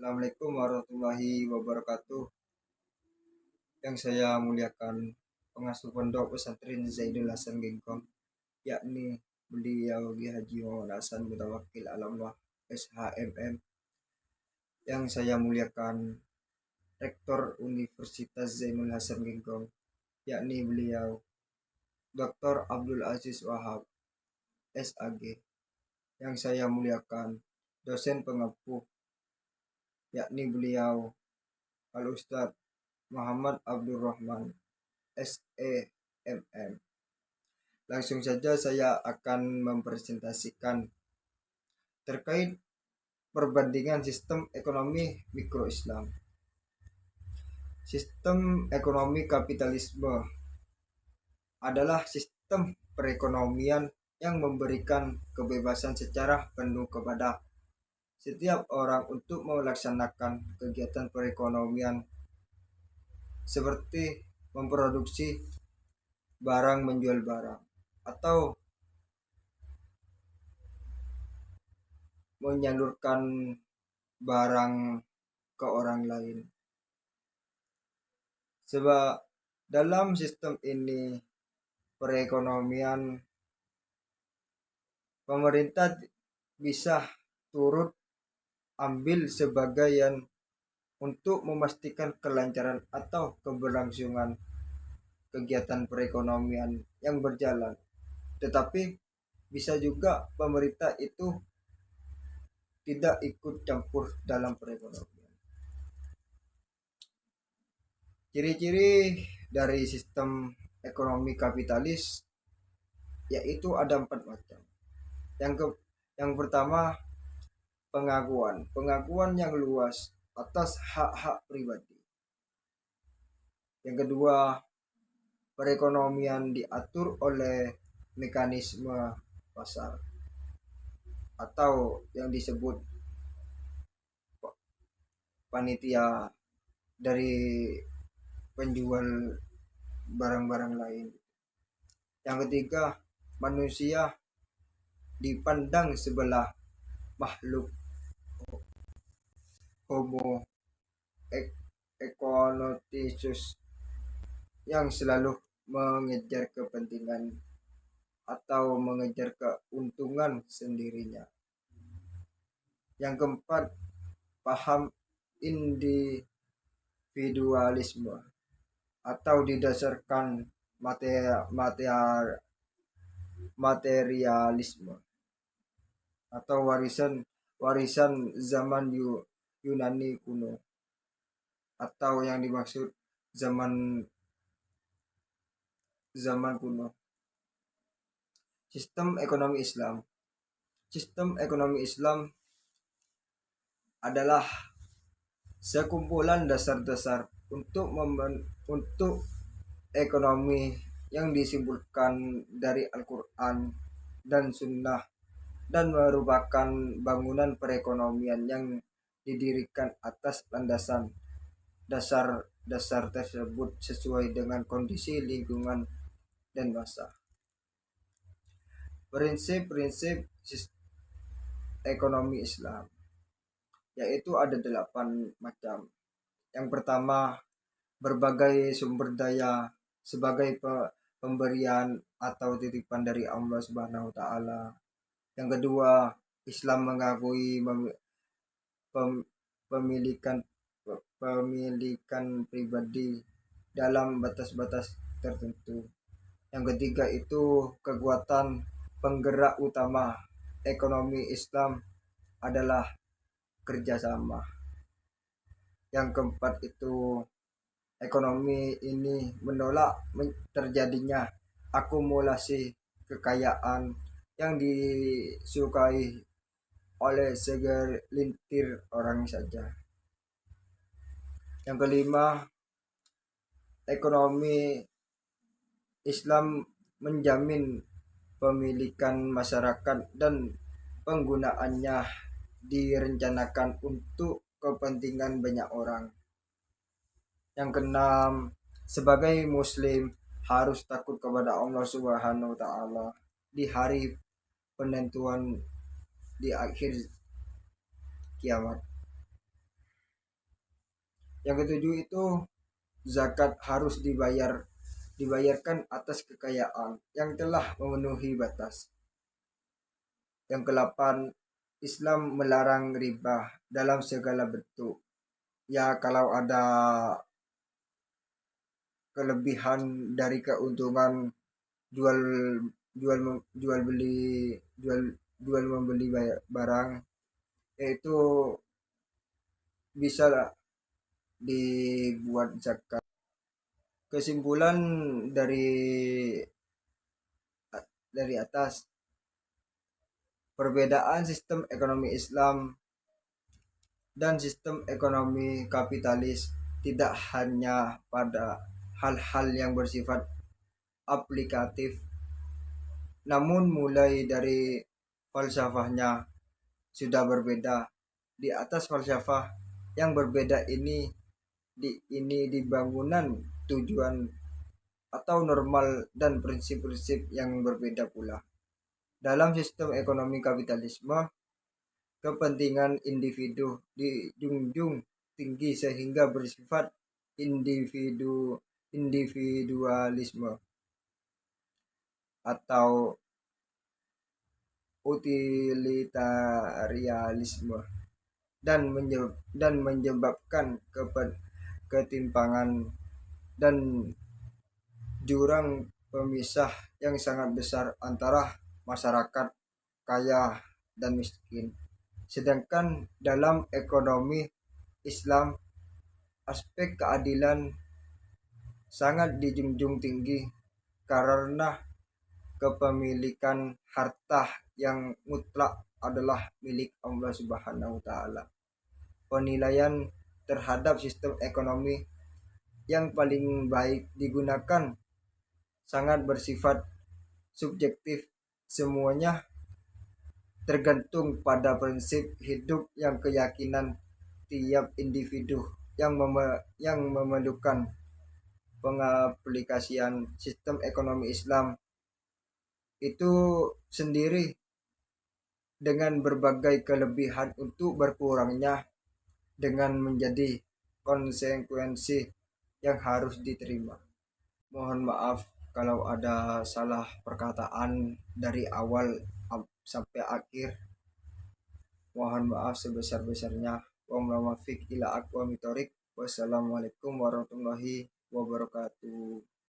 Assalamualaikum warahmatullahi wabarakatuh. Yang saya muliakan pengasuh pondok pesantren Zaidul Hasan Gengkong, yakni beliau Ki Haji Muhammad Hasan Mutawakil Alamullah SHMM. Yang saya muliakan Rektor Universitas Zainul Hasan Gengkong, yakni beliau Dr. Abdul Aziz Wahab SAG. Yang saya muliakan dosen pengampu, yakni beliau Al-Ustadz Muhammad Abdul Rahman SEMM. Langsung saja saya akan mempresentasikan terkait perbandingan sistem ekonomi mikro Islam. Sistem ekonomi kapitalisme adalah sistem perekonomian yang memberikan kebebasan secara penuh kepada setiap orang untuk melaksanakan kegiatan perekonomian seperti memproduksi barang, menjual barang, atau menyalurkan barang ke orang lain. Sebab dalam sistem ini perekonomian, pemerintah bisa turut ambil sebagian untuk memastikan kelancaran atau keberlangsungan kegiatan perekonomian yang berjalan. Tetapi bisa juga pemerintah itu tidak ikut campur dalam perekonomian. Ciri-ciri dari sistem ekonomi kapitalis yaitu ada 4 macam. Yang pertama, pengakuan yang luas atas hak-hak pribadi. Yang kedua, perekonomian diatur oleh mekanisme pasar atau yang disebut panitia dari penjual barang-barang lain. Yang ketiga, manusia dipandang sebelah makhluk homo economicus yang selalu mengejar kepentingan atau mengejar keuntungan sendirinya. Yang keempat, paham individualisme atau didasarkan materialisme atau warisan zaman Yunani kuno atau yang dimaksud zaman kuno. Sistem ekonomi Islam adalah sekumpulan dasar-dasar untuk ekonomi yang disimpulkan dari Al-Quran dan Sunnah dan merupakan bangunan perekonomian yang didirikan atas landasan dasar tersebut sesuai dengan kondisi lingkungan dan masa. Prinsip-prinsip ekonomi Islam yaitu ada 8 macam. Yang pertama, berbagai sumber daya sebagai pemberian atau titipan dari Allah Subhanahu wa taala. Yang kedua, Islam mengakui pemilikan pribadi dalam batas-batas tertentu. Yang ketiga itu kekuatan penggerak utama ekonomi Islam adalah kerjasama. Yang keempat itu ekonomi ini menolak terjadinya akumulasi kekayaan yang disukai oleh segelintir orang saja. Yang kelima, ekonomi Islam menjamin pemilikan masyarakat dan penggunaannya direncanakan untuk kepentingan banyak orang. Yang keenam, sebagai muslim harus takut kepada Allah Subhanahu wa taala di hari penentuan di akhir kiamat. Yang ketujuh itu zakat harus dibayarkan atas kekayaan yang telah memenuhi batas. Yang kedelapan, Islam melarang riba dalam segala bentuk. Ya, kalau ada kelebihan dari keuntungan jual jual jual beli jual jual membeli barang, yaitu bisa dibuat zakat. Kesimpulan dari atas, perbedaan sistem ekonomi Islam dan sistem ekonomi kapitalis tidak hanya pada hal-hal yang bersifat aplikatif, namun mulai dari falsafahnya sudah berbeda. Di atas falsafah yang berbeda ini di bangunan tujuan atau normal dan prinsip-prinsip yang berbeda pula. Dalam sistem ekonomi kapitalisme, kepentingan individu dijunjung tinggi sehingga bersifat individualisme atau utilitarianisme dan menyebabkan ketimpangan dan jurang pemisah yang sangat besar antara masyarakat kaya dan miskin. Sedangkan dalam ekonomi Islam, aspek keadilan sangat dijunjung tinggi karena kepemilikan harta yang mutlak adalah milik Allah Subhanahu wa taala. Penilaian terhadap sistem ekonomi yang paling baik digunakan sangat bersifat subjektif. Semuanya tergantung pada prinsip hidup yang keyakinan tiap individu yang memerlukan pengaplikasian sistem ekonomi Islam itu sendiri dengan berbagai kelebihan untuk berkurangnya dengan menjadi konsekuensi yang harus diterima. Mohon maaf kalau ada salah perkataan dari awal sampai akhir. Mohon maaf sebesar-besarnya. Wassalamualaikum warahmatullahi wabarakatuh.